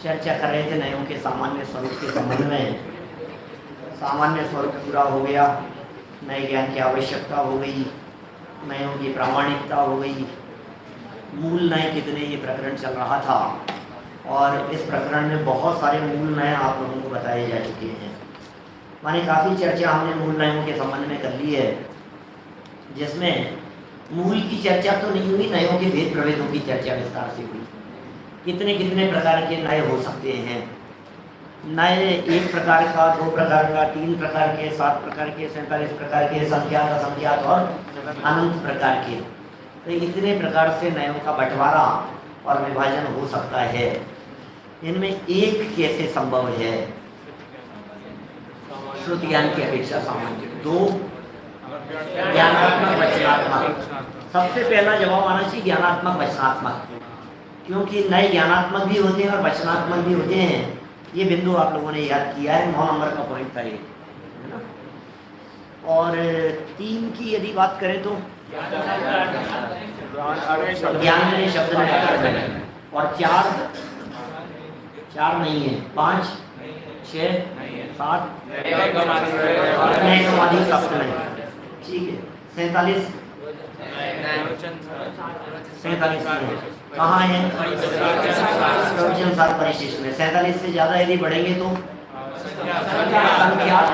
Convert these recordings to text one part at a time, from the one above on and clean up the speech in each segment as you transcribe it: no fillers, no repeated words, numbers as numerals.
चर्चा कर रहे थे नयों के सामान्य स्वरूप के संबंध में। सामान्य स्वरूप पूरा हो गया, नए ज्ञान की आवश्यकता हो गई, नयों की प्रामाणिकता हो गई, मूल नए कितने ये प्रकरण चल रहा था और इस प्रकरण में बहुत सारे मूल नए आप लोगों को बताए जा चुके हैं। माने काफ़ी चर्चा हमने मूल नयों के संबंध में कर ली है, जिसमें मूल की चर्चा तो नहीं हुई, नयों के भेद प्रभेदों की चर्चा विस्तार से हुई। कितने कितने प्रकार के नए हो सकते हैं, नए एक प्रकार का, दो प्रकार का, तीन प्रकार के, 7 प्रकार के, 47 प्रकार के, संख्यात असंख्यात और अनंत प्रकार के। तो इतने प्रकार से नयों का बंटवारा और विभाजन हो सकता है। इनमें एक कैसे संभव है? श्रुति ज्ञान की अपेक्षा सामान्य। 2 ज्ञानात्मक वचनात्मक। सबसे पहला जवाब आना चाहिए ज्ञानात्मक वचनात्मक, क्योंकि नए ज्ञानात्मक भी होते हैं और वचनात्मक भी होते हैं। ये बिंदु आप लोगों ने याद किया है, 9 नंबर का पॉइंट था ये, है ना। और 3 की यदि बात करें तो ज्ञान में शब्द में, और 4 नहीं है, 5 6 7 सप्त नहीं, ठीक है। 47 कहाँ है? प्रवचन सार परिशिष्ट में। 47 से ज़्यादा यदि बढ़ेंगे तो संख्यात,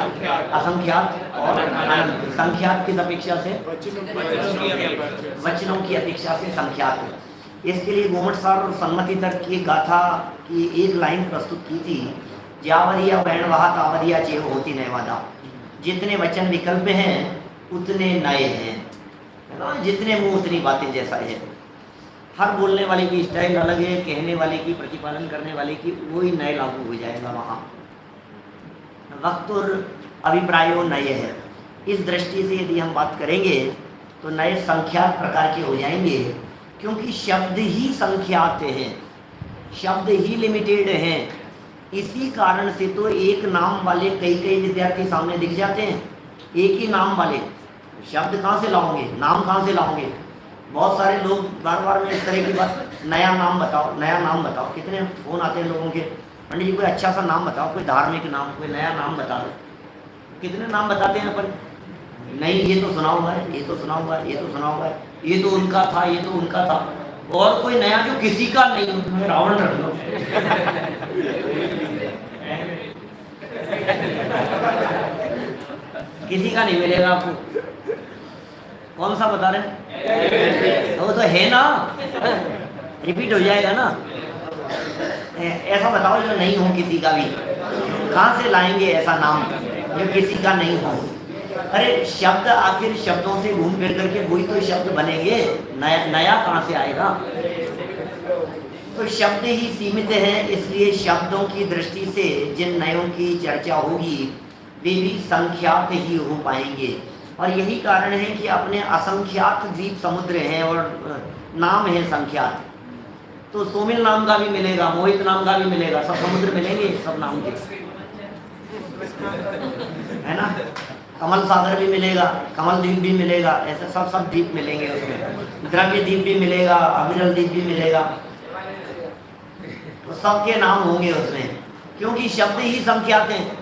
असंख्यात और अनंत। संख्यात की अपेक्षा से वचनों की अपेक्षा से संख्यात। इसके लिए गोमट सार और सम्मति तर्क की गाथा की एक लाइन प्रस्तुत की थी, ज्यावरिया वैणवाह तावरिया चेव होती नयवादा। जितने वचन विकल्प हैं उतने नए हैं, है ना। जितने मुंह उतनी बातें जैसा है। हर बोलने वाले की स्टाइल अलग है, कहने वाले की, प्रतिपालन करने वाले की, वही नए लागू हो जाएगा वहाँ। वक्त और अभिप्रायों नए है। इस दृष्टि से यदि हम बात करेंगे तो नए संख्यात प्रकार के हो जाएंगे, क्योंकि शब्द ही संख्यात हैं, शब्द ही लिमिटेड हैं। इसी कारण से तो एक नाम वाले कई विद्यार्थी सामने दिख जाते हैं। एक ही नाम वाले शब्द कहाँ से लाओगे, नाम कहाँ से लाओगे? बहुत सारे लोग बार बार में इस तरह की बात, नया नाम बताओ, नया नाम बताओ। कितने फ़ोन आते हैं लोगों के, पंडित जी कोई अच्छा सा नाम बताओ, कोई धार्मिक नाम, कोई नया नाम बता दो। कितने नाम बताते हैं पर नहीं, ये तो सुना हुआ है, ये तो सुना हुआ है, ये तो सुना हुआ है, ये तो उनका था, ये तो उनका था। और कोई नया जो किसी का नहीं, रावण रख लो। किसी का नहीं मिलेगा आपको। कौन सा बता रहे हैं? वो तो है ना, रिपीट हो जाएगा ना। ऐसा बताओ जो नहीं हो किसी का भी। कहाँ से लाएंगे ऐसा नाम जो किसी का नहीं हो? अरे शब्द आखिर शब्दों से घूम फिर करके वही तो शब्द बनेंगे, नया कहाँ से आएगा? तो शब्द ही सीमित हैं, इसलिए शब्दों की दृष्टि से जिन नयों की चर्चा होगी वे भी संख्यात ही हो पाएंगे। और यही कारण है कि अपने असंख्यात द्वीप समुद्र हैं और नाम है संख्यात। तो सोमिल नाम का भी मिलेगा, मोहित नाम का भी मिलेगा, सब समुद्र मिलेंगे सब नाम के, है ना। कमल सागर भी मिलेगा, कमल द्वीप भी मिलेगा, ऐसे सब द्वीप मिलेंगे उसमें। द्रव्य द्वीप भी मिलेगा, अविरल द्वीप भी मिलेगा, तो सबके नाम होंगे उसमें, क्योंकि शब्द ही संख्यात हैं।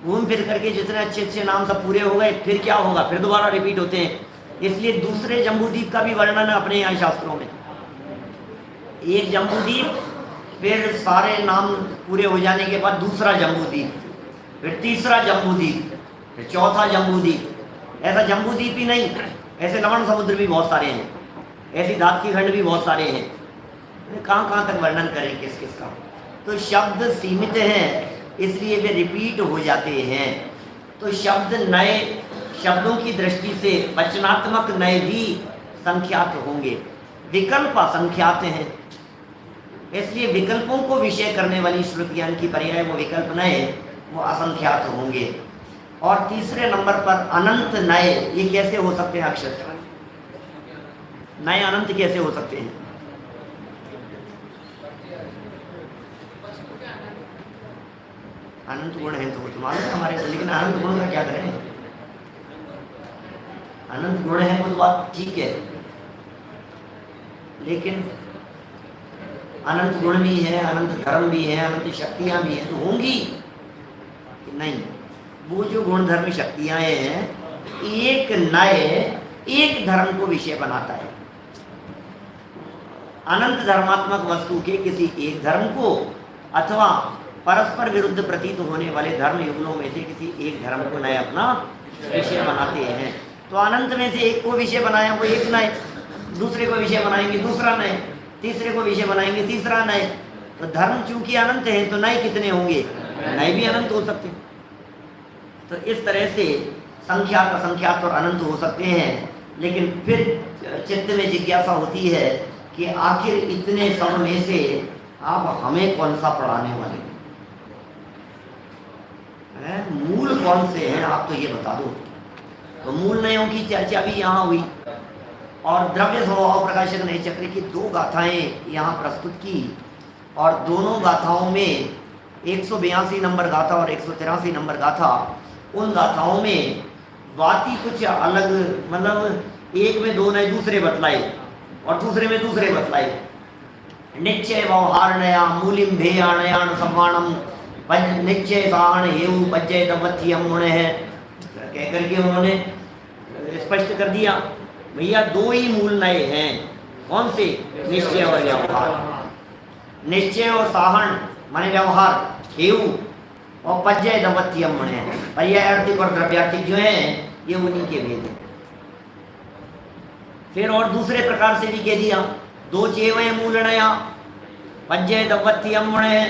घूम फिर करके जितने अच्छे अच्छे नाम सब पूरे हो गए, फिर क्या होगा? फिर दोबारा रिपीट होते हैं। इसलिए दूसरे जम्बूद्वीप का भी वर्णन है अपने यहाँ शास्त्रों में। एक जम्बूद्वीप, फिर सारे नाम पूरे हो जाने के बाद दूसरा जम्बूद्वीप, फिर तीसरा जम्बूद्वीप, फिर चौथा जम्बूद्वीप। ऐसा जम्बूद्वीप ही नहीं, ऐसे लवण समुद्र भी बहुत सारे हैं, ऐसी धात की खंड भी बहुत सारे हैं। कहाँ तक वर्णन करें किस किस का? तो शब्द सीमित हैं, इसलिए वे रिपीट हो जाते हैं। तो शब्द नए, शब्दों की दृष्टि से वचनात्मक नए भी संख्यात होंगे, विकल्प असंख्यात हैं। इसलिए विकल्पों को विषय करने वाली श्रुतियां की पर्याय वो विकल्प नए, वो असंख्यात होंगे। और तीसरे नंबर पर अनंत नए, ये कैसे हो सकते हैं? अक्षर नए अनंत कैसे हो सकते हैं? अनंत गुण है तो मालूम है हमारे, लेकिन अनंत गुण का क्या करें? अनंत गुण है वो तो बात ठीक है, लेकिन अनंत गुण भी है, अनंत धर्म भी है, अनंत शक्तियां भी हैं, तो होंगी कि नहीं? वो जो गुण धर्म शक्तियां हैं, एक नए एक धर्म को विषय बनाता है। अनंत धर्मात्मक वस्तु के किसी एक धर्म को अथवा परस्पर विरुद्ध प्रतीत होने वाले धर्म युगलों में से किसी एक धर्म को नए अपना विषय बनाते हैं। तो अनंत में से एक को विषय बनाया वो एक नए, दूसरे को विषय बनाएंगे दूसरा नए, तीसरे को विषय बनाएंगे तीसरा नए। तो धर्म चूंकि अनंत है तो नए कितने होंगे? नए भी अनंत हो सकते। तो इस तरह से संख्यात असंख्यात और अनंत हो सकते हैं। लेकिन फिर चित्त में जिज्ञासा होती है कि आखिर इतने सब में से आप हमें कौन सा पढ़ाने वाले हैं? मूल कौन से हैं आप तो ये बता दो। तो मूल नयों की चर्चा भी यहाँ हुई और द्रव्य स्वभाव प्रकाशक नए चक्र की 2 गाथाएं यहाँ प्रस्तुत की। और दोनों गाथाओं में 182 नंबर गाथा और 183 नंबर गाथा, उन गाथाओं में बात ही कुछ अलग, मतलब एक में 2 नए दूसरे बतलाए और दूसरे में दूसरे बतलाए। निश्चय व्यवहार नया मूलिम भेयाणयान सम्मानम निश्चय साहन हेउ पज्जय दवत्यम गुण है कह करके उन्होंने स्पष्ट कर दिया भैया 2 ही मूल नए हैं। कौन से? निश्चय और व्यवहार। निश्चय और साहन माने व्यवहार, हेउ और पज्जय दवत्यम गुण है। पर्यायार्थिक और द्रव्यार्थिक जो है ये उन्हीं के भेद हैं। फिर और दूसरे प्रकार से भी कह दिया 2 चेवय मूल नया पज्जय दवत्यम गुण है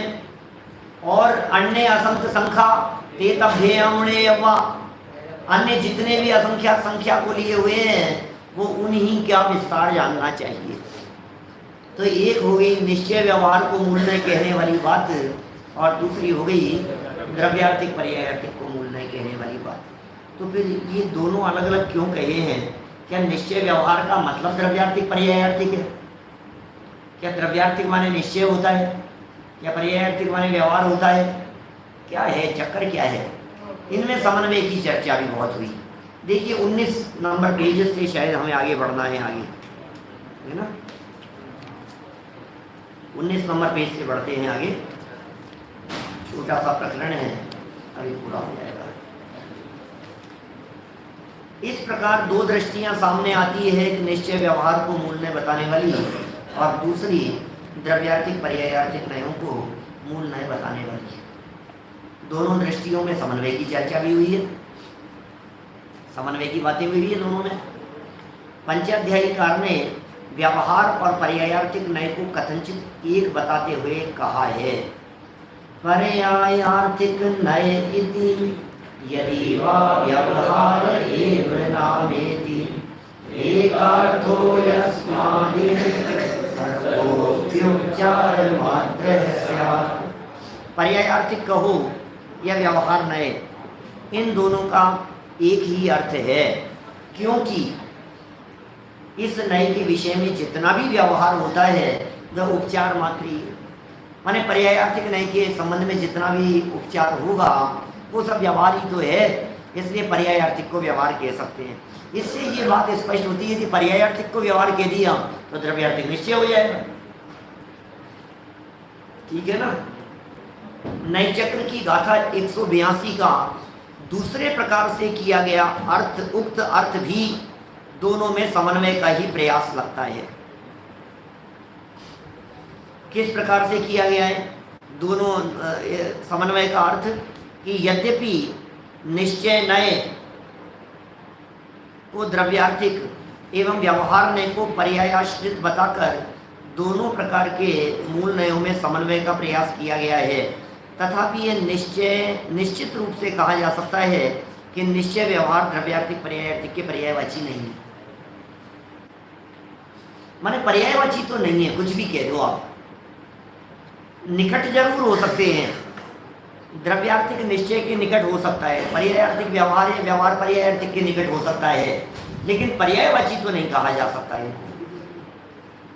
और अन्य असंख्य संख्या ते तभ्येयमुणे यवा, अन्य जितने भी असंख्यात संख्या को लिए हुए हैं वो उन्हीं का विस्तार जानना चाहिए। तो एक हो गई निश्चय व्यवहार को मूल नए कहने वाली बात और दूसरी हो गई द्रव्यार्थिक पर्यायार्थिक को मूल नए कहने वाली बात। तो फिर ये दोनों अलग अलग क्यों कहे हैं? क्या निश्चय व्यवहार का मतलब द्रव्यार्थिक पर्यायार्थिक है? क्या द्रव्यार्थिक माने निश्चय होता है या पर्यायार्थिक माने व्यवहार होता है? क्या है चक्कर, क्या है? इनमें समन्वय की चर्चा भी बहुत हुई। देखिए 19 नंबर पेज से शायद हमें आगे बढ़ना है, आगे है ना, 19 नंबर पेज से बढ़ते हैं आगे। छोटा सा प्रकरण है, अभी पूरा हो जाएगा। इस प्रकार 2 दृष्टियां सामने आती है, एक निश्चय व्यवहार को मूल नए बताने वाली और दूसरी द्रव्यार्थिक पर्यायार्थिक नयों को मूल नए बताने वाली। दोनों दृष्टियों में समन्वय की चर्चा भी हुई है, समन्वय की बातें हुई है दोनों में। पंचाध्यायीकार ने व्यवहार और पर्यायार्थिक नय को कथनचित एक बताते हुए कहा है, पर्यायार्थिक नय इति यदि वा व्यवहार एव नामेति एकार्थो यस्मादि सर्वोप्युपचार मात्र स्यात्। पर्यायार्थिक कहो या व्यवहार नय, इन दोनों का एक ही अर्थ है, क्योंकि इस नय के विषय में जितना भी व्यवहार होता है वह उपचार मात्र ही है। माने पर्यायार्थिक नय के संबंध में जितना भी उपचार होगा वो सब व्यवहार ही तो है, इसलिए पर्यायार्थिक को व्यवहार कह सकते हैं। इससे ये बात स्पष्ट होती है कि पर्यायार्थिक को व्यवहार कह दिया तो द्रव्यार्थिक निश्चय हो जाएगा। ठीक है ना। नय चक्र की गाथा 182 का दूसरे प्रकार से किया गया अर्थ, उक्त अर्थ भी दोनों में समन्वय का ही प्रयास लगता है। किस प्रकार से किया गया है दोनों समन्वय का अर्थ? कि यद्यपि निश्चय नय को द्रव्यार्थिक एवं व्यवहार नय को पर्यायाश्रित बताकर दोनों प्रकार के मूल नयों में समन्वय का प्रयास किया गया है, तथापि यह निश्चित रूप से कहा जा सकता है कि निश्चय व्यवहार द्रव्यार्थिक पर्यायार्थिक के पर्यायवाची नहीं है। माने पर्यायवाची तो नहीं है, कुछ भी कह दो आप, निकट जरूर हो सकते हैं। द्रव्यार्थिक निश्चय के निकट हो सकता है, पर्यायार्थिक व्यवहार या व्यवहार पर्यायार्थिक के निकट हो सकता है, लेकिन पर्यायवाची तो नहीं कहा जा सकता है।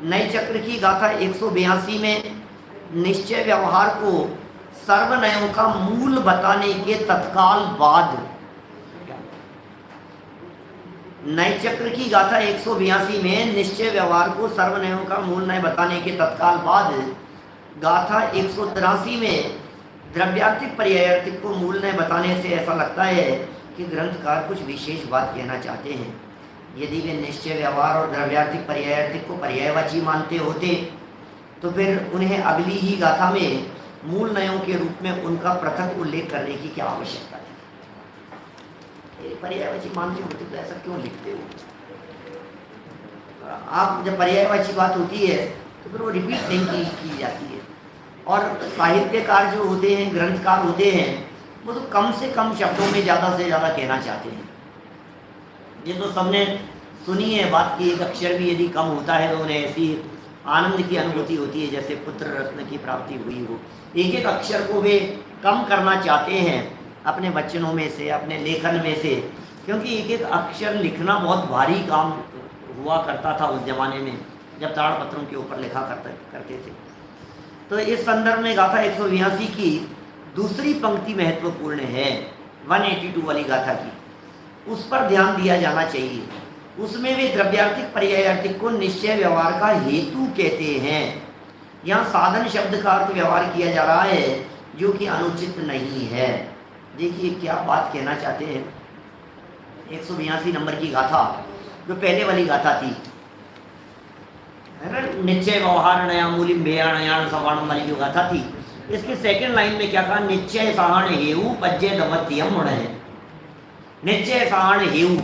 नय चक्र की गाथा 182 में निश्चय व्यवहार को सर्वनयों का मूल बताने के तत्काल बाद, नय चक्र की गाथा 182 में निश्चय व्यवहार को सर्वनयों का मूल नय बताने के तत्काल बाद गाथा 183 में द्रव्यार्थिक पर्यायार्थिक को मूल ने बताने से ऐसा लगता है कि ग्रंथकार कुछ विशेष बात कहना चाहते हैं। यदि वे निश्चय व्यवहार और द्रव्यार्थिक पर्यायार्थिक को पर्यायवाची मानते होते तो फिर उन्हें अगली ही गाथा में मूल नयों के रूप में उनका पृथक उल्लेख करने की क्या आवश्यकता है। ये पर्यायवाची मानते होते तो ऐसा क्यों लिखते हो? आप जब पर्यायवाची बात होती है तो फिर वो रिपीट नहीं की जाती है। और साहित्यकार जो होते हैं, ग्रंथकार होते हैं, वो तो कम से कम शब्दों में ज़्यादा से ज़्यादा कहना चाहते हैं। ये तो सबने सुनी है बात कि एक अक्षर भी यदि कम होता है तो उन्हें ऐसी आनंद की अनुभूति होती है जैसे पुत्र रत्न की प्राप्ति हुई हो। एक एक अक्षर को वे कम करना चाहते हैं अपने वचनों में से, अपने लेखन में से, क्योंकि एक एक अक्षर लिखना बहुत भारी काम हुआ करता था उस जमाने में जब ताड़पत्रों के ऊपर लिखा करते थे। तो इस संदर्भ में गाथा 182 की दूसरी पंक्ति महत्वपूर्ण है, 182 वाली गाथा की, उस पर ध्यान दिया जाना चाहिए। उसमें वे द्रव्यार्थिक पर्यायार्थिक को निश्चय व्यवहार का हेतु कहते हैं। यहाँ साधन शब्द का अर्थ व्यवहार किया जा रहा है जो कि अनुचित नहीं है। देखिए क्या बात कहना चाहते हैं। 182 नंबर की गाथा जो पहले वाली गाथा थी, निश्चय व्यवहार नया मूलिम भेयाण सवाणम वाली जो गाथा थी, इसके सेकंड लाइन में क्या कहा? निश्चय सहाण हेऊ पज्जय दमत्यम है। निश्चय सहाण हेऊ,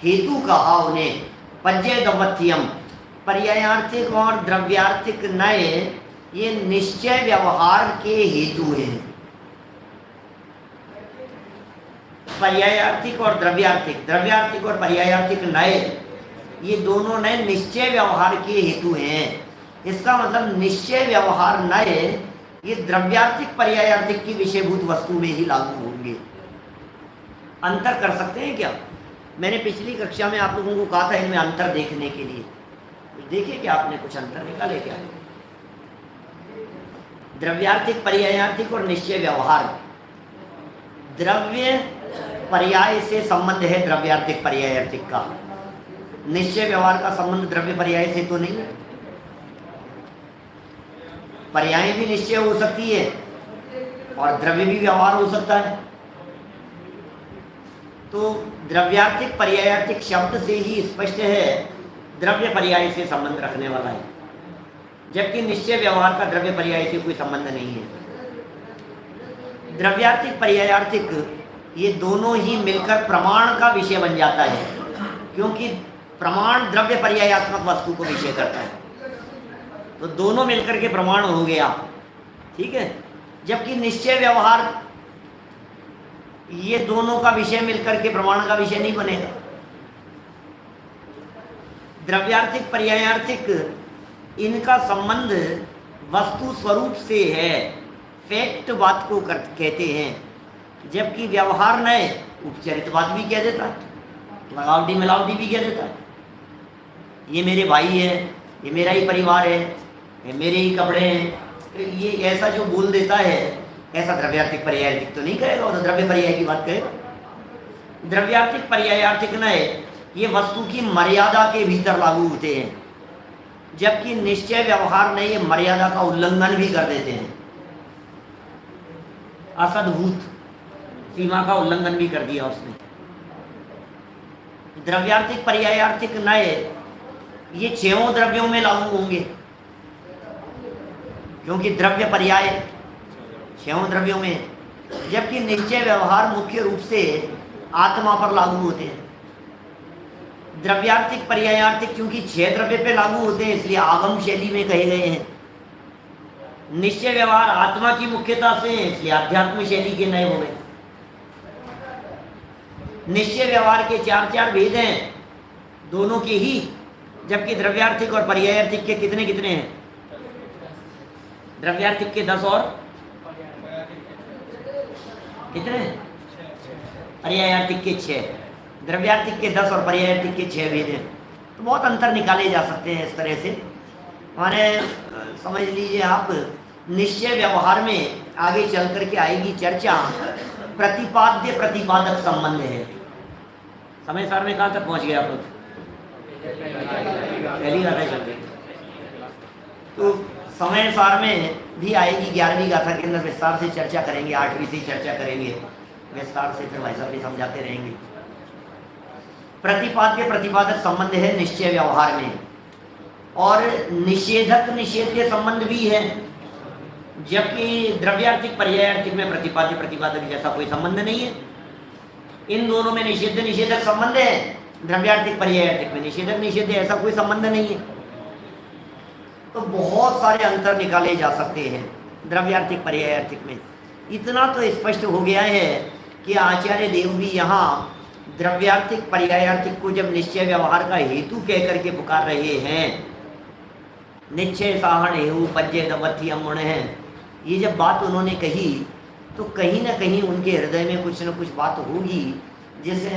हेतु कहा उन्हें, पज्जय दमत्यम, पर्यायार्थिक और द्रव्यार्थिक नय ये निश्चय व्यवहार के हेतु हैं। पर्यायार्थिक और द्रव्यार्थिक, द्रव्यार्थिक और पर्यायार्थिक नय ये दोनों नए निश्चय व्यवहार के हेतु हैं। इसका मतलब निश्चय व्यवहार नय ये द्रव्यार्थिक पर्यायार्थिक की विषयभूत वस्तु में ही लागू होंगे। अंतर कर सकते हैं क्या? मैंने पिछली कक्षा में आप लोगों को कहा था इनमें अंतर देखने के लिए। देखिए क्या आपने कुछ अंतर निकाले क्या? द्रव्यार्थिक पर्यायार्थिक और निश्चय व्यवहार, द्रव्य पर्याय से संबंध है द्रव्यार्थिक पर्यायार्थिक का, निश्चय व्यवहार का संबंध द्रव्य पर्याय से तो नहीं है। पर्याय भी निश्चय हो सकती है और द्रव्य भी व्यवहार हो सकता है। तो द्रव्यार्थिक पर्यायार्थिक शब्द से ही स्पष्ट है द्रव्य पर्याय से संबंध रखने वाला है, जबकि निश्चय व्यवहार का द्रव्य पर्याय से कोई संबंध नहीं है। द्रव्यार्थिक पर्यायार्थिक ये दोनों ही मिलकर प्रमाण का विषय बन जाता है, क्योंकि प्रमाण द्रव्य पर्यायात्मक वस्तु को विषय करता है, तो दोनों मिलकर के प्रमाण हो गया, ठीक है। जबकि निश्चय व्यवहार ये दोनों का विषय मिलकर के प्रमाण का विषय नहीं बनेगा। द्रव्यार्थिक पर्यायार्थिक इनका संबंध वस्तु स्वरूप से है, फैक्ट बात को कहते हैं, जबकि व्यवहार नए उपचरित बात भी कह देता है, लगावटी मिलावटी भी कह देता है। ये मेरे भाई है, ये मेरा ही परिवार है, ये मेरे ही कपड़े हैं, ये ऐसा जो बोल देता है ऐसा द्रव्यार्थिक पर्यायार्थिक तो नहीं करेगा, वो तो द्रव्य पर्याय की बात करेगा। द्रव्यार्थिक पर्यायार्थिक नए ये वस्तु की मर्यादा के भीतर लागू होते हैं, जबकि निश्चय व्यवहार ने ये मर्यादा का उल्लंघन भी कर देते हैं, असद्भूत सीमा का उल्लंघन भी कर दिया उसने। द्रव्यार्थिक पर्यायार्थिक नए ये छहों द्रव्यों में लागू होंगे, क्योंकि द्रव्य पर्याय छहों द्रव्यों में, जबकि निश्चय व्यवहार मुख्य रूप से आत्मा पर लागू होते हैं। द्रव्यार्थिक पर्यायार्थिक क्योंकि 6 द्रव्य पे लागू होते हैं, इसलिए आगम शैली में कहे गए हैं। निश्चय व्यवहार आत्मा की मुख्यता से है, इसलिए आध्यात्म शैली के नए हो गए। निश्चय व्यवहार के 4 भेद हैं दोनों के ही, जबकि द्रव्यार्थिक और पर्यायार्थिक के कितने कितने हैं? द्रव्यार्थिक के 10 और कितने? पर्यायार्थिक के 6। द्रव्यार्थिक के 10 और पर्यायार्थिक के 6 भेद हैं। तो बहुत अंतर निकाले जा सकते हैं इस तरह से। हमारे समझ लीजिए आप, निश्चय व्यवहार में आगे चल करके आएगी चर्चा, प्रतिपाद्य प्रतिपादक संबंध है। समय सार में कहाँ तक पहुँच गए आप लोग? पहली बात है चलते। तो समय सार में भी आएगी, 11वीं गाथा के अंदर विस्तार से चर्चा करेंगे, 8वीं से चर्चा करेंगे विस्तार से, फिर भाई साहब भी समझाते रहेंगे। प्रतिपाद्य प्रतिपादक संबंध है निश्चय व्यवहार में, और निषेधक निषेध के संबंध भी है, जबकि द्रव्यार्थिक पर्यायार्थिक में प्रतिपाद्य प्रतिपादक जैसा कोई संबंध नहीं है। इन दोनों में निषेध निषेधक संबंध है, द्रव्यार्थिक पर्यायार्थिक में निषेधक निषेध ऐसा कोई संबंध नहीं है। तो बहुत सारे अंतर निकाले जा सकते हैं द्रव्यार्थिक पर्यायार्थिक में। इतना तो स्पष्ट हो गया है कि आचार्य देव भी यहाँ द्रव्यार्थिक पर्यायार्थिक को जब निश्चय व्यवहार का हेतु कह करके पुकार रहे हैं, निश्चय साहण हेतु पज्जे दवत्थियम मुण है, ये जब बात उन्होंने कही तो कहीं ना कहीं उनके हृदय में कुछ न कुछ बात होगी जिसे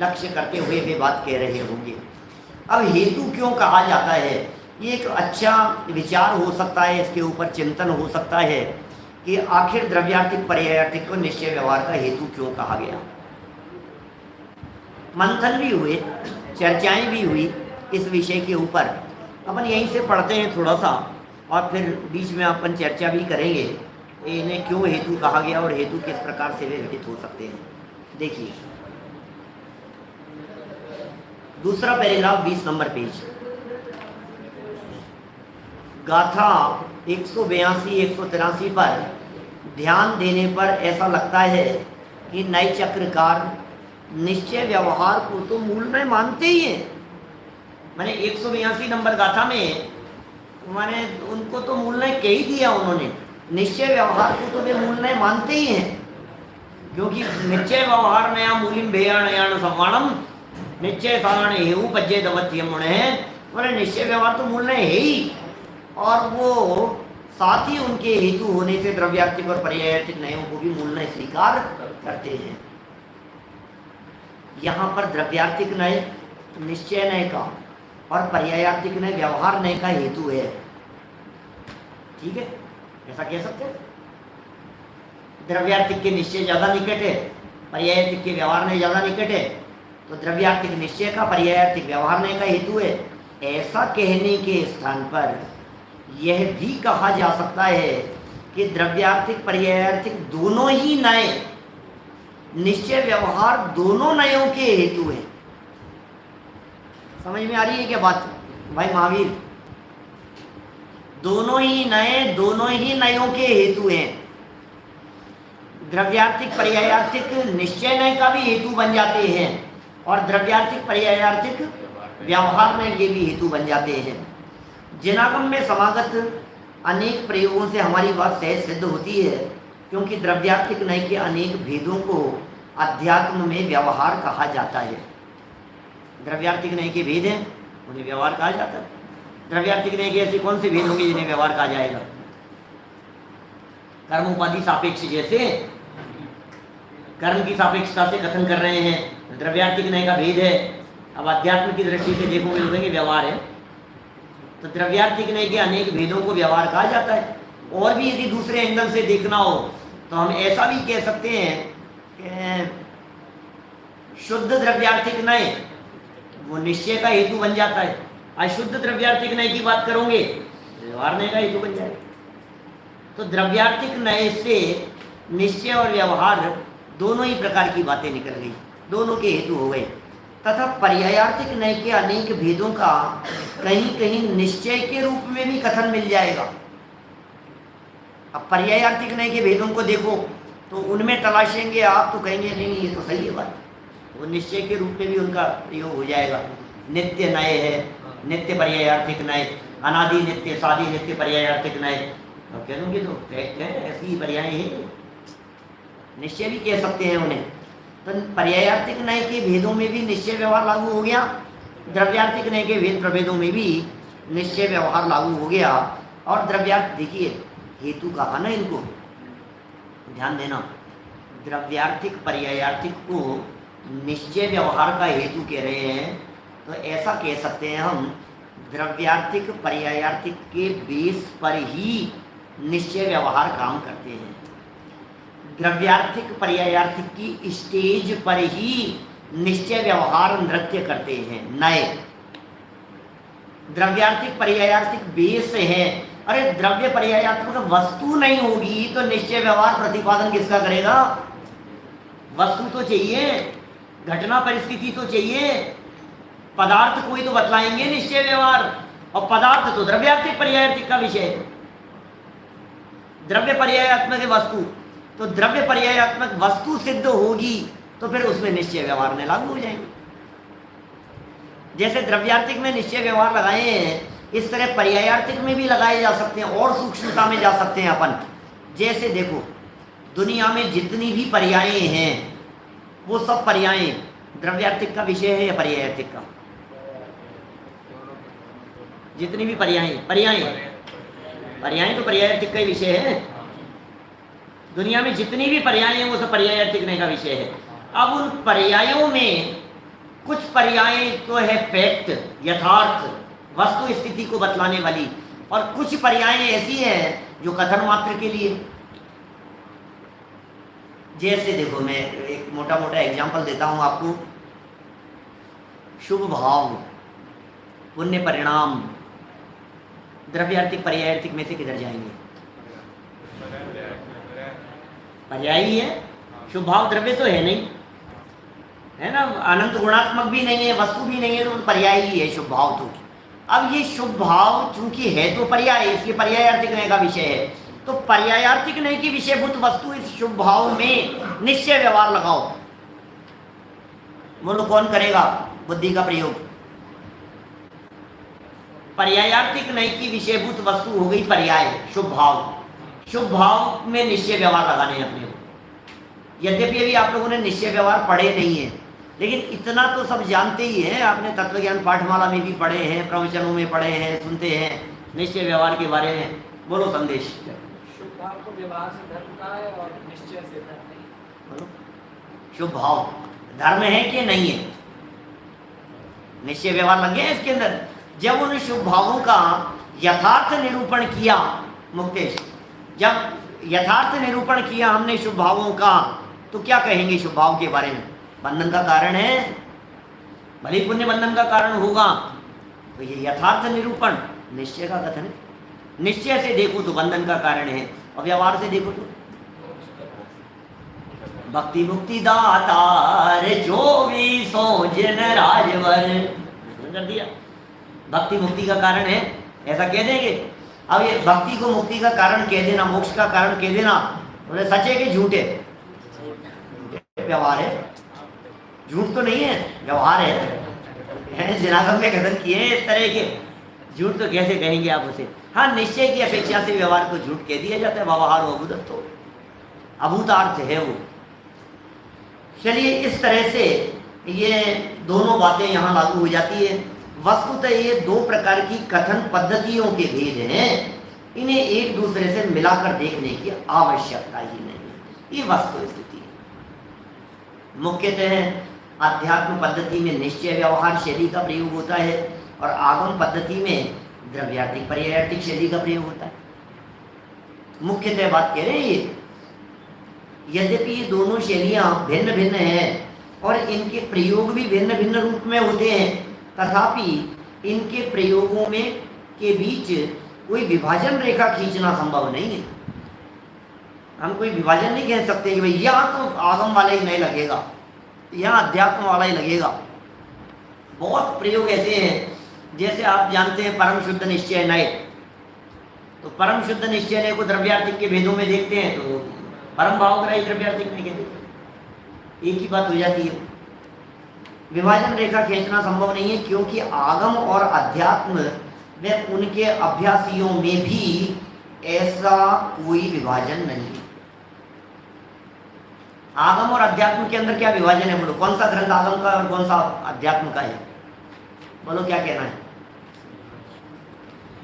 लक्ष्य करते हुए वे बात कह रहे होंगे। अब हेतु क्यों कहा जाता है, ये एक अच्छा विचार हो सकता है, इसके ऊपर चिंतन हो सकता है कि आखिर द्रव्यार्थिक पर्यायार्थिक को निश्चय व्यवहार का हेतु क्यों कहा गया। मंथन भी हुए, चर्चाएं भी हुई इस विषय के ऊपर। अपन यहीं से पढ़ते हैं थोड़ा सा और फिर बीच में अपन चर्चा भी करेंगे इन्हें क्यों हेतु कहा गया और हेतु किस प्रकार से वे घटित हो सकते हैं। देखिए दूसरा पैराग्राफ 20 नंबर पेज, गाथा 182-183 पर ध्यान देने पर ऐसा लगता है कि नए चक्रकार निश्चय व्यवहार को तो मूल में मानते ही हैं। मैंने 182 नंबर गाथा में मैंने उनको तो मूल में कह ही दिया, उन्होंने निश्चय व्यवहार को तो वे मूल में मानते ही हैं, क्योंकि निश्चय व्यवहार नया मूलिम भेयण संवाणम निश्चय सारण हेऊ पज्जे दवत्थियम मुण है, मैंने निश्चय व्यवहार तो मूल में है ही, और वो साथ ही उनके हेतु होने से द्रव्यार्थिक और पर्यायार्थिक नयों को भी मूल में स्वीकार करते हैं। यहाँ पर द्रव्यार्थिक नय निश्चय नय का और पर्यायार्थिक नय व्यवहार नय का हेतु है, ठीक है, ऐसा कह सकते हैं। द्रव्यार्थिक के निश्चय ज्यादा निकट है, पर्यायार्थिक के व्यवहार नय ज्यादा निकट है, तो द्रव्यार्थिक निश्चय का पर्यायार्थिक व्यवहार नय का हेतु है। ऐसा कहने के स्थान पर यह भी कहा जा सकता है कि द्रव्यार्थिक पर्यायार्थिक दोनों ही नय निश्चय व्यवहार दोनों नयों के हेतु हैं। समझ में आ रही है क्या बात भाई महावीर? दोनों ही नए दोनों ही नयों के हेतु हैं। द्रव्यार्थिक पर्यायार्थिक निश्चय नय का भी हेतु बन जाते हैं और द्रव्यार्थिक पर्यायार्थिक व्यवहार नय के भी हेतु बन जाते हैं। जिनागम में समागत अनेक प्रयोगों से हमारी बात सहज सिद्ध होती है, क्योंकि द्रव्यार्थिक नय के अनेक भेदों को अध्यात्म में व्यवहार कहा जाता है। द्रव्यार्थिक नय के भेद हैं, उन्हें व्यवहार कहा जाता है। द्रव्यार्थिक नय के ऐसे कौन से भेद होंगे जिन्हें व्यवहार कहा जाएगा? कर्म उपाधि सापेक्ष, जैसे कर्म की सापेक्षता से कथन कर रहे हैं, द्रव्यार्थिक नय का भेद है। अब अध्यात्म की दृष्टि से देखोगे तो देखेंगे व्यवहार है, तो द्रव्यार्थिक नय के अनेक भेदों को व्यवहार कहा जाता है। और भी यदि दूसरे एंगल से देखना हो तो हम ऐसा भी कह सकते हैं कि शुद्ध द्रव्यार्थिक नय वो निश्चय का हेतु बन जाता है, अशुद्ध द्रव्यार्थिक नय की बात करोगे व्यवहार नय का हेतु बन जाएगा। तो द्रव्यार्थिक नय से निश्चय और व्यवहार दोनों ही प्रकार की बातें निकल गई, दोनों के हेतु हो गए। तथा पर्यायार्थिक नय के अनेक भेदों का कहीं कहीं निश्चय के रूप में भी कथन मिल जाएगा। अब पर्यायार्थिक नय के भेदों को देखो तो उनमें तलाशेंगे आप तो कहेंगे नहीं ये तो सही है बात, वो निश्चय के रूप में भी उनका प्रयोग हो जाएगा। नित्य नय है, नित्य पर्यायार्थिक नय, अनादि नित्य, सादि नित्य पर्यायार्थिक नय, तो कह दूंगी तो फैक्ट है, ऐसी पर्याय है, निश्चय भी कह सकते हैं उन्हें। तो पर्यायार्थिक नय के भेदों में भी निश्चय व्यवहार लागू हो गया, द्रव्यार्थिक नय के भेद प्रभेदों में भी निश्चय व्यवहार लागू हो गया। और द्रव्यार्थ देखिए हेतु कहा ना, इनको ध्यान देना, द्रव्यार्थिक पर्यायार्थिक को निश्चय व्यवहार का हेतु कह रहे हैं, तो ऐसा कह सकते हैं हम द्रव्यार्थिक पर्यायार्थिक के बेस पर ही निश्चय व्यवहार काम करते हैं। द्रव्यार्थिक पर्यायार्थिक की स्टेज पर ही निश्चय व्यवहार नृत्य करते हैं। नए द्रव्यार्थिक पर्यायार्थिक बेस है, अरे द्रव्य पर्यायात्मक वस्तु नहीं होगी तो निश्चय व्यवहार प्रतिपादन किसका करेगा? वस्तु तो चाहिए, घटना परिस्थिति तो चाहिए, पदार्थ कोई तो बतलाएंगे निश्चय व्यवहार, और पदार्थ तो द्रव्यात्मक पर्यायात्मक का विषय है। द्रव्य पर्यायात्मक वस्तु, तो द्रव्य पर्यायात्मक वस्तु सिद्ध होगी तो फिर उसमें निश्चय व्यवहार में लागू हो जाएंगे। जैसे द्रव्यार्थिक में निश्चय व्यवहार लगाए हैं, इस तरह पर्यायार्थिक में भी लगाए जा सकते हैं और सूक्ष्मता में जा सकते हैं अपन। जैसे देखो, दुनिया में जितनी भी पर्यायें हैं वो सब पर्यायें द्रव्यार्थिक का विषय है या पर्यायार्थिक का? जितनी भी पर्यायें पर्यायें तो पर्यायार्थिक का ही विषय है। दुनिया में जितनी भी पर्यायें हैं वो सब पर्यायार्थिक का विषय है। अब उन पर्यायों में कुछ पर्यायें तो है फैक्ट, यथार्थ, वस्तु स्थिति को बतलाने वाली, और कुछ पर्यायें ऐसी हैं जो कथन मात्र के लिए। जैसे देखो, मैं एक मोटा मोटा एग्जांपल देता हूं आपको। शुभ भाव, पुण्य परिणाम द्रव्यार्थिक पर्यायार्थिक में से किधर जाएंगे? पर्याय ही है। शुभ भाव द्रव्य तो है नहीं, है ना, अनंत गुणात्मक भी नहीं है, वस्तु भी नहीं है, तो पर्याय ही है शुभ भाव। तो अब ये शुभ भाव चूंकि है तो पर्याय, इसलिए पर्यायार्थिक नय का विषय है। तो पर्यायार्थिक नय की विषयभूत वस्तु इस शुभ भाव में निश्चय व्यवहार लगाओ। बोलो कौन करेगा बुद्धि का प्रयोग? पर्यायार्थिक नय की विषयभूत वस्तु हो गई पर्याय, शुभ भाव। शुभ भाव में निश्चय व्यवहार लगाने हैं अपने को। यद्यपि अभी आप लोगों ने निश्चय व्यवहार पढ़े नहीं है, लेकिन इतना तो सब जानते ही हैं। आपने तत्वज्ञान पाठमाला में भी पढ़े हैं, प्रवचनों में पढ़े हैं, सुनते हैं निश्चय व्यवहार के बारे में। बोलो संदेश। शुभ भाव को व्यवहार से धर्म का है और निश्चय से धर्म नहीं। बोलो, शुभ भाव धर्म है कि नहीं है? निश्चय व्यवहार लग गया इसके अंदर। जब उन शुभ भावों का यथार्थ निरूपण किया मुक्तेश, जब यथार्थ निरूपण किया हमने शुभ भावों का, तो क्या कहेंगे शुभ भाव के बारे में? बंधन का कारण है, भले पुण्य बंधन का कारण होगा, तो ये यथार्थ निरूपण निश्चय का कथन है। निश्चय से देखो तो बंधन का कारण है, और व्यवहार से देखो तो भक्ति मुक्ति दातार जो भी सो जिन राजवर कर दिया। भक्ति मुक्ति का कारण है ऐसा कह देंगे। अब ये भक्ति को मुक्ति का कारण कह देना, मोक्ष का कारण कह देना, बोले सच है कि झूठ है? व्यवहार है, झूठ तो नहीं है, व्यवहार है। जनागम में कथन किए इस तरह के, झूठ तो कैसे कहेंगे आप उसे? हाँ, निश्चय की अपेक्षा से व्यवहार को झूठ कह दिया जाता है। व्यवहार अभूतत्व, अभूतार्थ है वो। चलिए, इस तरह से ये दोनों बातें यहाँ लागू हो जाती है। वस्तुतः ये दो प्रकार की कथन पद्धतियों के भेद हैं, इन्हें एक दूसरे से मिलाकर देखने की आवश्यकता ही नहीं है। ये वस्तु स्थिति है। मुख्यतः अध्यात्म पद्धति में निश्चय व्यवहार शैली का प्रयोग होता है, और आगम पद्धति में द्रव्यार्थिक पर्यायार्थिक शैली का प्रयोग होता है। मुख्यतः बात कह रहे हैं ये, यद्यपि ये दोनों शैलियाँ भिन्न भिन्न हैं और इनके प्रयोग भी भिन्न भिन्न रूप में होते हैं, तथापि इनके प्रयोगों में के बीच कोई विभाजन रेखा खींचना संभव नहीं है। हम कोई विभाजन नहीं कह सकते कि भाई यहाँ तो आगम वाला ही नहीं लगेगा, यहाँ अध्यात्म वाला ही लगेगा। बहुत प्रयोग ऐसे हैं, जैसे आप जानते हैं परम शुद्ध निश्चय नय, तो परम शुद्ध निश्चय नय को द्रव्यार्थिक के भेदों में देखते हैं तो परम भावग्राही द्रव्यार्थिक नहीं कहते, एक ही बात हो जाती है। विभाजन रेखा खींचना संभव नहीं है, क्योंकि आगम और अध्यात्म व उनके अभ्यासियों में भी ऐसा कोई विभाजन नहीं है। आगम और अध्यात्म के अंदर क्या विभाजन है? बोलो, कौन सा ग्रंथ आगम का और कौन सा अध्यात्म का है? बोलो, क्या कहना है?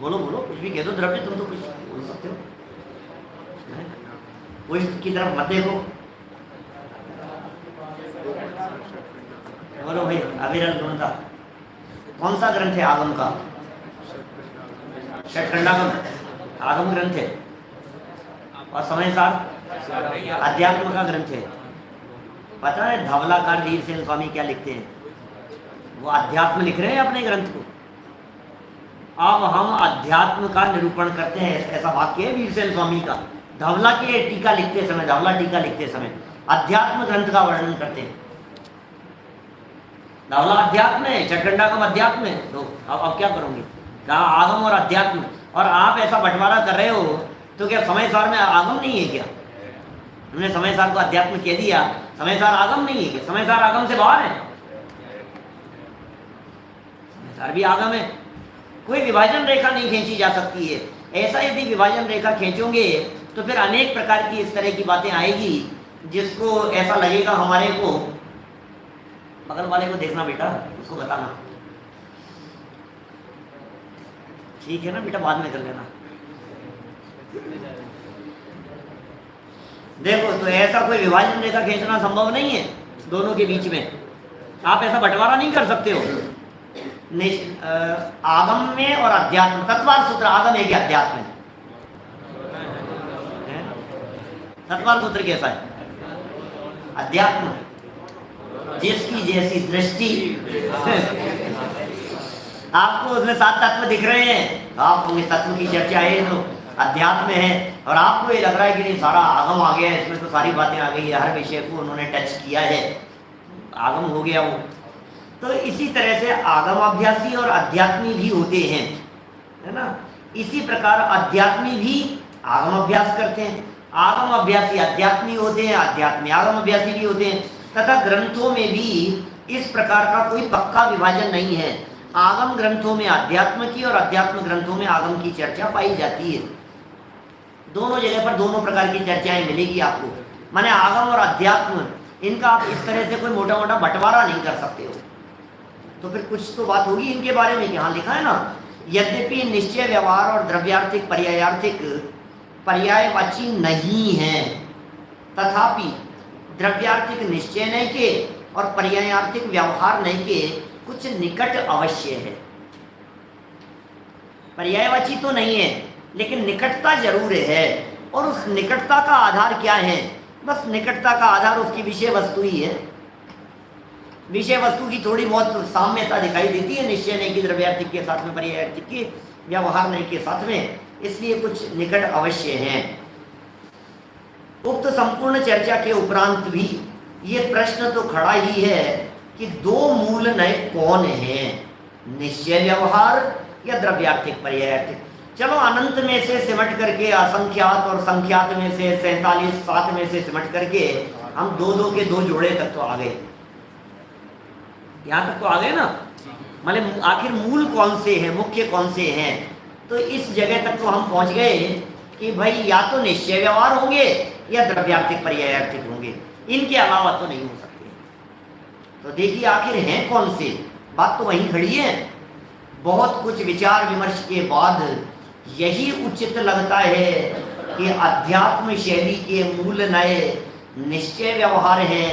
बोलो बोलो, कुछ भी कह दो। द्रव्य तुम तो कुछ बोल सकते हो, कोई की तरफ मत देखो। बोलो भाई, अविरल ढूंढता कौन सा ग्रंथ है आगम का? षटखंडागम आगम ग्रंथ है, और समय सार अध्यात्म का ग्रंथ है। पता है धवलाकार वीर सेन स्वामी क्या लिखते हैं? वो अध्यात्म लिख रहे हैं अपने ग्रंथ को, अब हम अध्यात्म का निरूपण करते हैं। ऐसा वाक्य है वीरसेन स्वामी का, धवला के टीका लिखते समय, धवला टीका लिखते समय अध्यात्म ग्रंथ का वर्णन करते हैं। धवला अध्यात्म है, चटकंडागम अध्यात्म है, तो अब क्या करोगे, कहा आगम और अध्यात्म। और आप ऐसा बंटवारा कर रहे हो तो क्या समय सार में आगम नहीं है क्या? हमने समय सार को अध्यात्म कह दिया, समय सार आगम नहीं है क्या? समय सार आगम से बाहर है, समय सार भी आगम है। कोई विभाजन रेखा नहीं खींची जा सकती है। ऐसा यदि विभाजन रेखा खींचोगे तो फिर अनेक प्रकार की इस तरह की बातें आएगी जिसको ऐसा लगेगा हमारे को, बगल वाले को देखना बेटा, उसको बताना, ठीक है ना बेटा, बाद में कर लेना। देखो, तो ऐसा कोई विभाजन रेखा खींचना संभव नहीं है दोनों के बीच में। आप ऐसा बंटवारा नहीं कर सकते हो। आगम में और अध्यात्म, तत्वार सूत्र आगम है कि अध्यात्म है? तत्वार सूत्र कैसा है? अध्यात्म। जिसकी जैसी दृष्टि आपको उसमें 7 तत्व दिख रहे हैं, आप होंगे तत्व की चर्चा है तो अध्यात्म है, और आपको ये लग रहा है कि नहीं सारा आगम आ गया है, इसमें तो सारी बातें आ गई है, हर विषय को उन्होंने टच किया है, आगम हो गया वो। तो इसी तरह से आगम अभ्यासी और अध्यात्मी भी होते हैं, है ना। इसी प्रकार अध्यात्मी भी आगम अभ्यास करते हैं, आगम अभ्यासी अध्यात्मी होते हैं, अध्यात्मी आगम अभ्यासी भी होते हैं। तथा ग्रंथों में भी इस प्रकार का कोई पक्का विभाजन नहीं है। आगम ग्रंथों में अध्यात्म की और अध्यात्म ग्रंथों में आगम की चर्चा पाई जाती है। दोनों जगह पर दोनों प्रकार की चर्चाएं मिलेगी आपको। माने आगम और अध्यात्म, इनका आप इस तरह से कोई मोटा मोटा बंटवारा नहीं कर सकते हो। तो फिर कुछ तो बात होगी इनके बारे में, यहाँ लिखा है ना, यद्यपि निश्चय व्यवहार और द्रव्यार्थिक पर्यायार्थिक पर्यायवाची नहीं है, तथापि द्रव्यार्थिक निश्चय नहीं के और पर्यायार्थिक व्यवहार नहीं के कुछ निकट अवश्य है। पर्यायवाची तो नहीं है लेकिन निकटता जरूर है। और उस निकटता का आधार क्या है? बस निकटता का आधार उसकी विषय वस्तु ही है। विषय वस्तु की थोड़ी बहुत साम्यता दिखाई देती है निश्चय नहीं की द्रव्यार्थिक के साथ में, पर्यायार्थिक के व्यवहार नहीं के साथ में, इसलिए कुछ निकट अवश्य हैं। उक्त संपूर्ण चर्चा के उपरांत भी ये प्रश्न तो खड़ा ही है कि दो मूल नए कौन हैं, निश्चय व्यवहार या द्रव्यार्थिक पर्यायार्थिक। चलो अनंत में से सिमट करके, असंख्यात और संख्यात में से 47 7 में से सिमट करके हम 2 के 2 जोड़े तक तो आ गए, यहाँ तक तो आ गए ना। मतलब आखिर मूल कौन से हैं, मुख्य कौन से हैं? तो इस जगह तक तो हम पहुंच गए कि भाई या तो निश्चय व्यवहार होंगे या द्रव्यार्थिक पर्यायार्थिक होंगे, इनके अलावा तो नहीं हो सकते। तो देखिए आखिर हैं कौन से, बात तो वहीं खड़ी है। बहुत कुछ विचार विमर्श के बाद यही उचित लगता है कि अध्यात्म शैली के मूल नए निश्चय व्यवहार हैं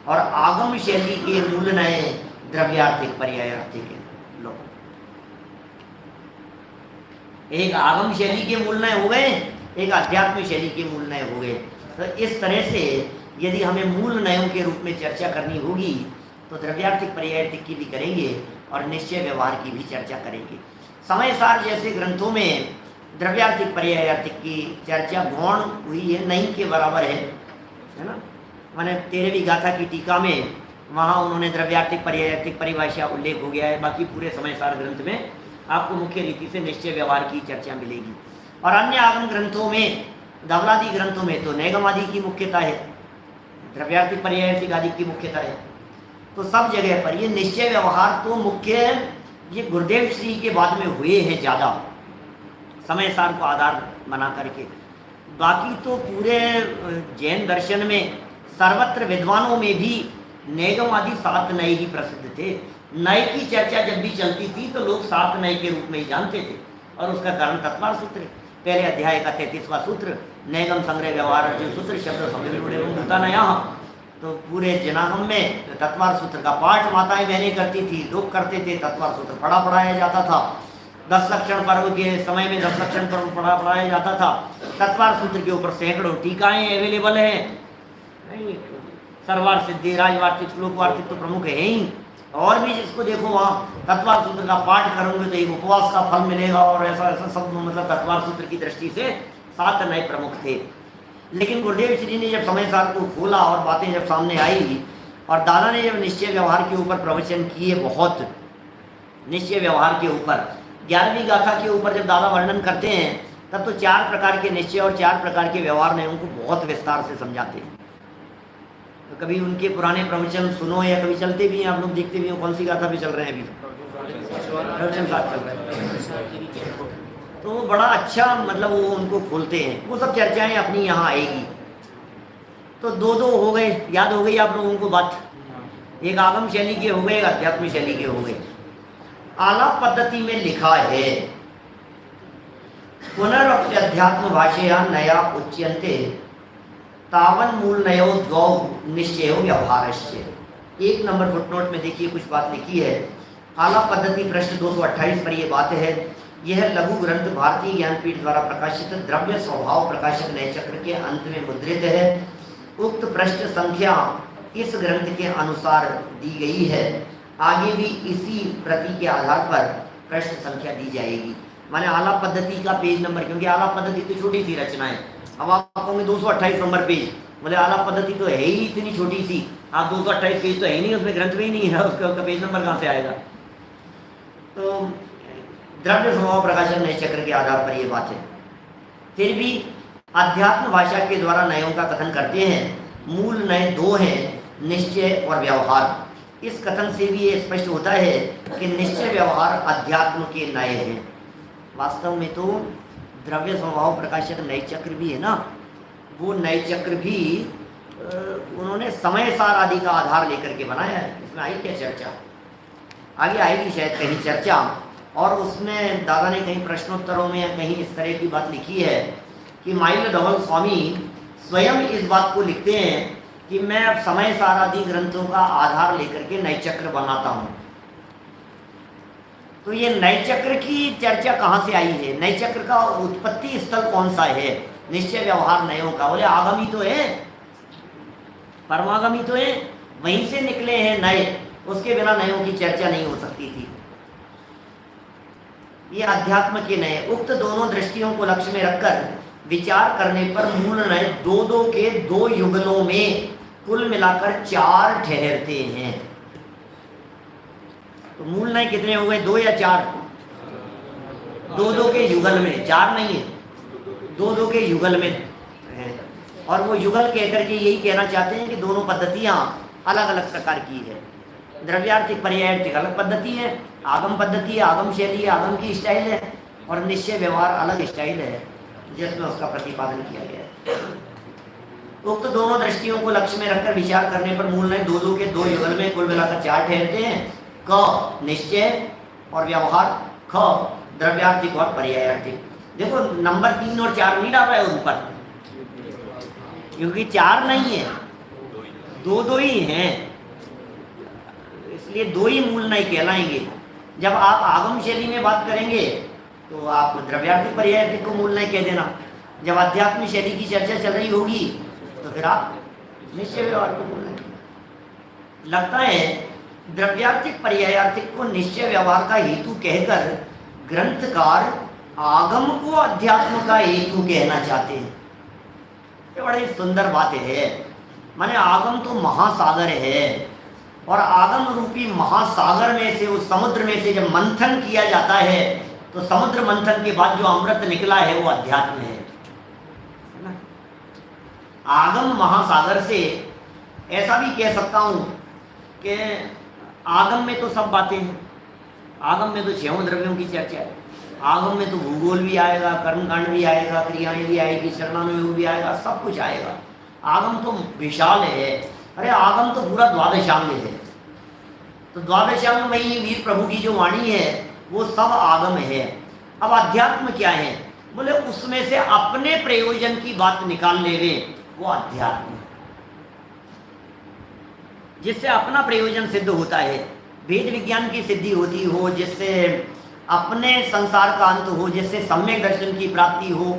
और आगम शैली के मूल नए द्रव्यार्थिक पर्यायार्थिक हैं। लो, एक आगम शैली के मूल नए हो गए, एक अध्यात्म शैली के मूल नए हो गए। तो इस तरह से यदि हमें मूल नयों के रूप में चर्चा करनी होगी तो द्रव्यार्थिक पर्यायार्थिक की भी करेंगे और निश्चय व्यवहार की भी चर्चा करेंगे। समय सार जैसे ग्रंथों में द्रव्यार्थिक पर्यायार्थिक की चर्चा गौण हुई है, नहीं के बराबर है ना। मैंने 13वीं गाथा की टीका में वहाँ उन्होंने द्रव्यार्थिक पर्यायार्थिक परिभाषा उल्लेख हो गया है। बाकी पूरे समय सार ग्रंथ में आपको मुख्य रीति से निश्चय व्यवहार की चर्चा मिलेगी। और अन्य आगम ग्रंथों में, धवलादि ग्रंथों में तो नैगम आदि की मुख्यता है, द्रव्यार्थिक पर्यायार्थिक आदि की मुख्यता है। तो सब जगह पर ये निश्चय व्यवहार तो मुख्य, ये गुरुदेव श्री के बाद में हुए हैं ज़्यादा, समय सार को आधार बना करके। बाकी तो पूरे जैन दर्शन में सर्वत्र विद्वानों में भी नैगम आदि 7 नए ही प्रसिद्ध थे। नए की चर्चा जब भी चलती थी तो लोग 7 नए के रूप में ही जानते थे, और उसका कारण तत्वार सूत्र, पहले अध्याय का 33वां सूत्र, नैगम संग्रह व्यवहार अर्जुन सूत्र शब्द समझ जुड़े होता नया। तो पूरे जनागम में तत्वार सूत्र का पाठ माताएं बहनें करती थी, लोग करते थे, तत्वार सूत्र पढ़ाया जाता था। 10 लक्षण पर्व के समय में 10 लक्षण पर्व पढ़ाया जाता था। तत्वार सूत्र के ऊपर सैकड़ों टीकाएं अवेलेबल हैं। सर्वार्थ सिद्धि, राजवार्तिक, श्लोकवार्तिक तो प्रमुख है ही, और भी जिसको देखो वहाँ तत्वार सूत्र का पाठ करोगे तो एक उपवास का फल मिलेगा और ऐसा ऐसा सब, मतलब तत्वार सूत्र की दृष्टि से 7 नए प्रमुख थे। लेकिन गुरुदेव श्री ने जब समय सार को खोला और बातें जब सामने आई और दादा ने जब निश्चय व्यवहार के ऊपर प्रवचन किए, बहुत निश्चय व्यवहार के ऊपर 11वीं गाथा के ऊपर जब दादा वर्णन करते हैं तब तो 4 प्रकार के निश्चय और 4 प्रकार के व्यवहार ने उनको बहुत विस्तार से समझाते हैं। तो कभी उनके पुराने प्रवचन सुनो या कभी चलते भी हैं, आप लोग देखते भी हो। कौन सी गाथा पे चल रहे हैं अभी? प्रवचन साथ चल रहे हैं। तो वो बड़ा अच्छा, मतलब वो उनको खोलते हैं, वो सब चर्चाएं अपनी यहाँ आएगी। तो 2 हो गए, याद हो गई आप लोगों को बात। एक आगम शैली के हो गए, एक अध्यात्म शैली के हो गए। आलाप पद्धति में लिखा है पुनरअध्यात्म भाषया नया उच्यन्ते तावन मूल नयो द्वौ निश्चयो व्यवहारस्य। 1 नंबर फुटनोट में देखिए कुछ बात लिखी है। आलाप पद्धति पृष्ठ 228 पर ये बात है। यह लघु ग्रंथ भारतीय ज्ञानपीठ द्वारा प्रकाशित द्रव्य स्वभाव प्रकाशक नए चक्र के अंत में मुद्रित है। उक्त पृष्ठ संख्या इस ग्रंथ के अनुसार दी गई है। आगे भी इसी प्रति के आधार पर पृष्ठ संख्या दी जाएगी। माने आलाप पद्धति का पेज नंबर, क्योंकि आलाप पद्धति तो छोटी सी रचना है। अब आप कहोगे 228 नंबर पेज, बोले आलाप पद्धति तो है ही इतनी छोटी सी, आप 228 पेज तो है ही नहीं, उसमें ग्रंथ में ही नहीं है, उसका पेज नंबर कहाँ से आएगा? तो द्रव्य स्वभाव प्रकाशक नए चक्र के आधार पर ये बात है। फिर भी अध्यात्म भाषा के द्वारा नयों का कथन करते हैं। मूल नए 2 हैं, निश्चय और व्यवहार। इस कथन से भी ये स्पष्ट होता है कि निश्चय व्यवहार अध्यात्म के नए हैं। वास्तव में तो द्रव्य स्वभाव प्रकाशक नए चक्र भी है ना, वो नए चक्र भी उन्होंने समय सार आदि का आधार लेकर के बनाया है। इसमें आई क्या चर्चा? आगे आएगी शायद कहीं चर्चा। और उसमें दादा ने कहीं प्रश्नोत्तरों में या कहीं इस तरह की बात लिखी है कि माइल धवल स्वामी स्वयं इस बात को लिखते हैं कि मैं अब समय सार आदि ग्रंथों का आधार लेकर के नए चक्र बनाता हूँ। तो ये नए चक्र की चर्चा कहाँ से आई है? नए चक्र का उत्पत्ति स्थल कौन सा है? निश्चय व्यवहार नयों का। बोले आगमी तो है, परमागमी तो है, वहीं से निकले हैं नए, उसके बिना नयों की चर्चा नहीं हो सकती थी। ये अध्यात्म के नए। उक्त दोनों दृष्टियों को लक्ष्य में रखकर विचार करने पर मूल नए 2 के 2 युगलों में कुल मिलाकर 4 ठहरते हैं। तो मूल नए कितने हो गए? 2 या 4? 2 के युगल में, 4 नहीं है, 2 के युगल में है। और वो युगल कहकर के यही कहना चाहते हैं कि दोनों पद्धतियाँ अलग अलग प्रकार की है। द्रव्यार्थिक पर्यायार्थिक अलग पद्धति है, आगम पद्धति है, आगम शैली है, आगम की स्टाइल है, और निश्चय व्यवहार अलग स्टाइल है जिसमें उसका प्रतिपादन किया गया है। उक्त दोनों दृष्टियों को लक्ष्य में रखकर विचार करने पर मूल नए 2 के 2 युगल में कुल मिलाकर 4 ठहरते हैं। क निश्चय और व्यवहार, ख द्रव्यार्थिक और पर्यायार्थिक। देखो नंबर 3 और 4 नहीं डाला है ऊपर, क्योंकि 4 नहीं है, 2 ही हैं, इसलिए 2 ही मूल नए कहलाएंगे। जब आप आगम शैली में बात करेंगे तो आप द्रव्यार्थिक पर्यायार्थिक को मूल नए कह देना। जब अध्यात्म शैली की चर्चा चल रही होगी तो फिर आप निश्चय व्यवहार को मूल नए। लगता है द्रव्यार्थिक पर्यायार्थिक को निश्चय व्यवहार का हेतु कहकर ग्रंथकार आगम को अध्यात्म का हेतु कहना चाहते हैं। ये बड़ी सुंदर बात है। माने आगम तो महासागर है, और आगम रूपी महासागर में से, उस समुद्र में से जब मंथन किया जाता है तो समुद्र मंथन के बाद जो अमृत निकला है वो अध्यात्म है ना? आगम महासागर से ऐसा भी कह सकता हूँ कि आगम में तो सब बातें हैं। आगम में तो 6 द्रव्यों की चर्चा है। आगम में तो भूगोल भी आएगा, कर्मकांड भी आएगा, क्रियाएं भी आएगी, शरणानुयोग भी आएगा, सब कुछ आएगा। आगम तो विशाल है। अरे आगम तो पूरा द्वादशांग है। तो द्वादशांग में ही वीर प्रभु की जो वाणी है वो सब आगम है। अब अध्यात्म क्या है? बोले उसमें से अपने प्रयोजन की बात निकाल ले वे, वो अध्यात्म, जिससे अपना प्रयोजन सिद्ध होता है, वेद विज्ञान की सिद्धि होती हो, जिससे अपने संसार का अंत हो, जिससे सम्यक दर्शन की प्राप्ति हो,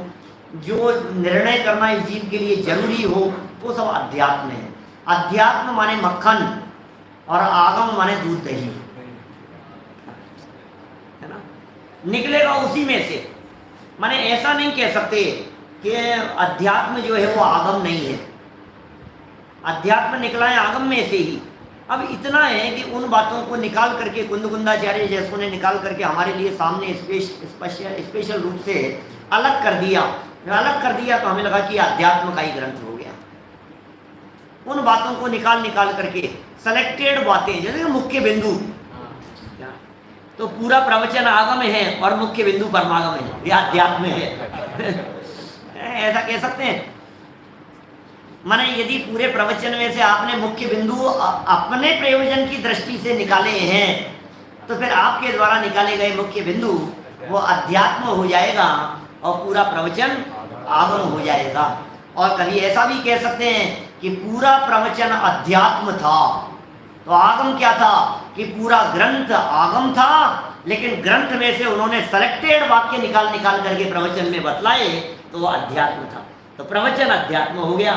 जो निर्णय करना इस जीव के लिए जरूरी हो, वो सब अध्यात्म है। अध्यात्म माने मक्खन, और आगम माने दूध दही, है ना, निकलेगा उसी में से। माने ऐसा नहीं कह सकते कि अध्यात्म जो है वो आगम नहीं है, अध्यात्म निकला है आगम में से ही। अब इतना है कि उन बातों को निकाल करके कुंदकुंदाचार्य जैसों ने निकाल करके हमारे लिए सामने स्पेशल रूप से अलग कर दिया। जब अलग कर दिया तो हमें लगा कि अध्यात्म का ही ग्रंथ हो गया। उन बातों को निकाल करके सेलेक्टेड बातें, जैसे मुख्य बिंदु, तो पूरा प्रवचन आगम है और मुख्य बिंदु परमागम है, यह अध्यात्म है। ऐसा कह सकते हैं। माने यदि पूरे प्रवचन में से आपने मुख्य बिंदु अपने प्रयोजन की दृष्टि से निकाले हैं, तो फिर आपके द्वारा निकाले गए मुख्य बिंदु वो अध्यात्म हो जाएगा और पूरा प्रवचन आगम हो जाएगा। और कभी ऐसा भी कह सकते हैं कि पूरा प्रवचन अध्यात्म था तो आगम क्या था कि पूरा ग्रंथ आगम था, लेकिन ग्रंथ में से उन्होंने सेलेक्टेड वाक्य निकाल करके प्रवचन में बतलाए तो वो अध्यात्म था। तो प्रवचन अध्यात्म हो गया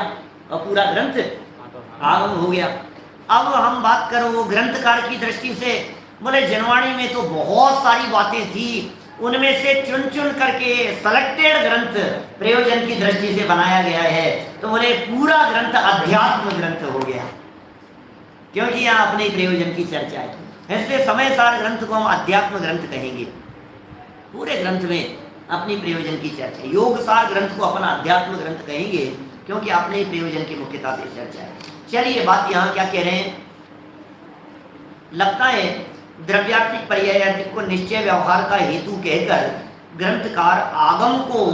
और पूरा ग्रंथ आगम हो गया। अब हम बात करो वो ग्रंथकार की दृष्टि से, बोले जनवाणी में तो बहुत सारी बातें थी, उनमें से चुन करके सेलेक्टेड ग्रंथ प्रयोजन की दृष्टि से बनाया गया है, तो बोले पूरा ग्रंथ अध्यात्म ग्रंथ हो गया, क्योंकि यहाँ अपने प्रयोजन की चर्चा है। इसलिए समय सार ग्रंथ को हम अध्यात्म ग्रंथ कहेंगे। पूरे ग्रंथ में अपनी प्रयोजन की चर्चा। योग सार ग्रंथ को अपना अध्यात्म ग्रंथ कहेंगे, क्योंकि अपने प्रयोजन की मुख्यता से चर्चा है। चलिए बात यहाँ क्या कह रहे हैं, लगता है द्रव्यार्थिक पर्यायार्थिक को निश्चय व्यवहार का हेतु कहकर ग्रंथकार आगम को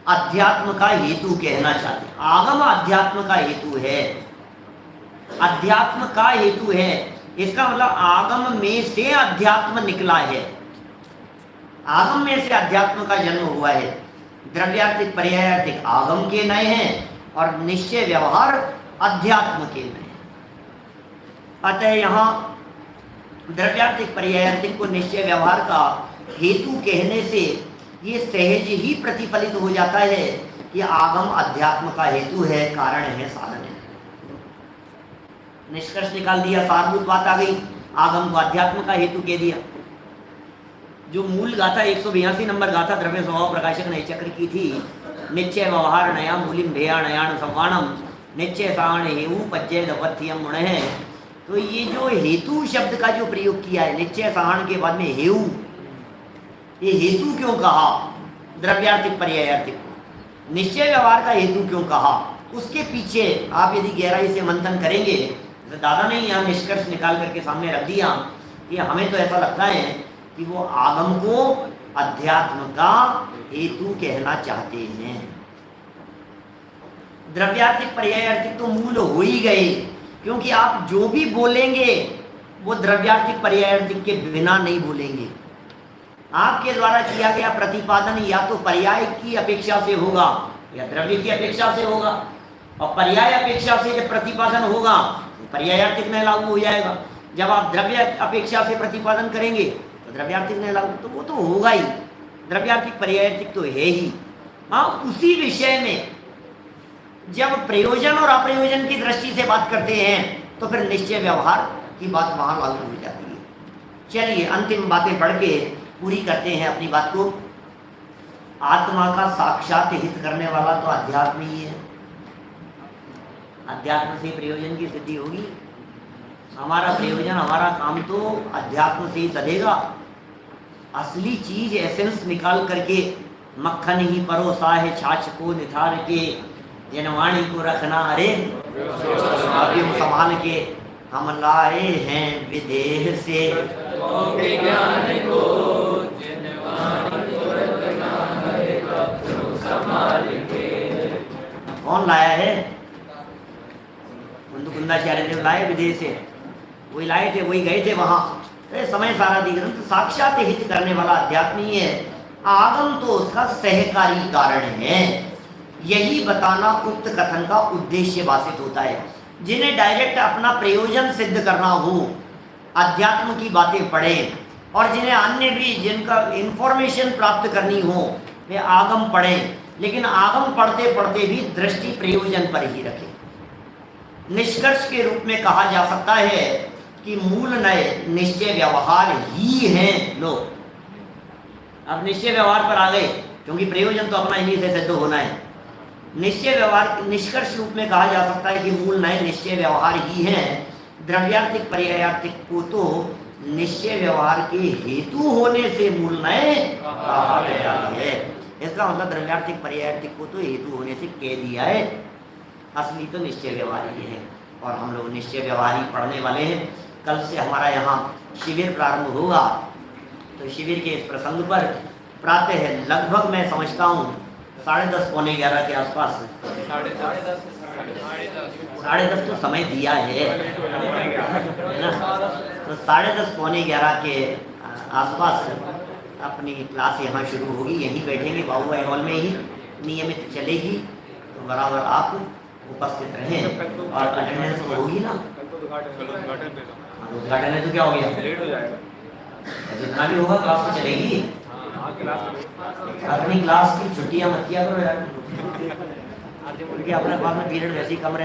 अध्यात्म का हेतु कहना चाहते हैं। आगम अध्यात्म का हेतु है, अध्यात्म का हेतु है, इसका मतलब आगम में से अध्यात्म निकला है, आगम में से अध्यात्म का जन्म हुआ है। द्रव्यार्थिक पर्यायार्थिक आगम के नए हैं और निश्चय व्यवहार अध्यात्म के नए हैं। अतः यहाँ द्रव्यार्थिक पर्यायार्थिक को निश्चय व्यवहार का हेतु कहने से ये सहज ही प्रतिफलित हो जाता है कि आगम अध्यात्म का हेतु है, कारण है, साधन है। निष्कर्ष निकाल दिया, सारभूत बात आ गई, आगम को अध्यात्म का हेतु कह दिया। जो मूल गाथा 182 नंबर गाथा द्रव्य स्वभाव प्रकाशक नए चक्र की थी, निश्चय व्यवहार नया मूलिम भेया नयान संवाणम निश्चय साण हेऊ पज्जय दपथ्यम मुण है। तो ये जो हेतु शब्द का जो प्रयोग किया है, निश्चय साण के बाद में हेऊ, ये हेतु क्यों कहा द्रव्यार्थिक पर्यायार्थिक को, निश्चय व्यवहार का हेतु क्यों कहा, उसके पीछे आप यदि गहराई से मंथन करेंगे तो दादा ने यहाँ निष्कर्ष निकाल करके सामने रख दिया कि हमें तो ऐसा लगता है कि वो आगम को अध्यात्म का हेतु कहना चाहते हैं। द्रव्यार्थिक पर्यायार्थिक तो मूल हो ही गए, क्योंकि आप जो भी बोलेंगे वो द्रव्यार्थिक पर्यायार्थिक के बिना नहीं बोलेंगे। आपके द्वारा किया गया प्रतिपादन या तो पर्याय की अपेक्षा से होगा या द्रव्य की अपेक्षा से होगा, और पर्याय अपेक्षा से जब प्रतिपादन होगा तो पर्यायार्थिक में लागू हो जाएगा। जब आप द्रव्य अपेक्षा से प्रतिपादन करेंगे तो द्रव्यार्थिक में लागू, तो वो तो होगा ही, द्रव्यार्थिक पर्यायार्थिक तो है ही। हाँ, उसी विषय में जब प्रयोजन और अप्रयोजन की दृष्टि से बात करते हैं तो फिर निश्चय व्यवहार की बात वहां लागू हो जाती है। चलिए अंतिम बातें पढ़ के पूरी करते हैं अपनी बात को। आत्मा का साक्षात हित करने वाला तो अध्यात्म ही है, अध्यात्म से प्रयोजन की सिद्धि होगी। हमारा प्रयोजन, हमारा काम तो अध्यात्म से ही चलेगा। असली चीज एसेंस निकाल करके मक्खन ही परोसा है छाछ को निथार के, जनवाणी को रखना अरे अभी संभाल के, हम लाए हैं विदेह से कौन लाया है? कुंदकुंदाचार्य देव लाए विदेह से, वही लाए थे, वही गए थे वहां। समय सारा ग्रंथ साक्षात हित करने वाला अध्यात्म ही है, आगम तो उसका सहकारी कारण है। यही बताना उक्त कथन का उद्देश्य भाषित होता है। जिन्हें डायरेक्ट अपना प्रयोजन सिद्ध करना हो, अध्यात्म की बातें पढ़ें, और जिन्हें अन्य भी जिनका इंफॉर्मेशन प्राप्त करनी हो वे आगम पढ़ें, लेकिन आगम पढ़ते पढ़ते भी दृष्टि प्रयोजन पर ही रखें। निष्कर्ष के रूप में कहा जा सकता है कि मूल नए निश्चय व्यवहार ही हैं लोग। अब निश्चय व्यवहार पर आ गए, क्योंकि प्रयोजन तो अपना इन्हीं से सिद्ध होना है। निश्चय व्यवहार निष्कर्ष रूप में कहा जा सकता है कि मूल नए निश्चय व्यवहार ही हैं। द्रव्यार्थिक पर्यायार्थिक को तो निश्चय व्यवहार के हेतु होने से मूल नए कहा गया है। इसका मतलब द्रव्यार्थिक पर्यायार्थिक को तो हेतु होने से कह दिया है, असली तो निश्चय व्यवहार ही है। और हम लोग निश्चय व्यवहार ही पढ़ने वाले हैं। कल से हमारा यहाँ शिविर प्रारंभ होगा, तो शिविर के इस प्रसंग पर प्रातः है लगभग मैं समझता हूँ 10:30 पौने 11 के आसपास, 10:30 तो समय दिया है ना, तो 10:30 पौने 11 के आसपास अपनी क्लास यहाँ शुरू होगी। यहीं बैठेंगे बाबू हॉल में ही, नियमित चलेगी। तो बराबर आप उपस्थित रहें और अटेंडेंस तो होगी ना। उद्घाटन है तो क्या हो गया, लेट हो जाएगा, जितना भी होगा क्लास तो चलेगी। अपनी क्लास की छुट्टियां मत किया करो यार, क्योंकि अपने पास में पीरियड वैसे ही कम रहते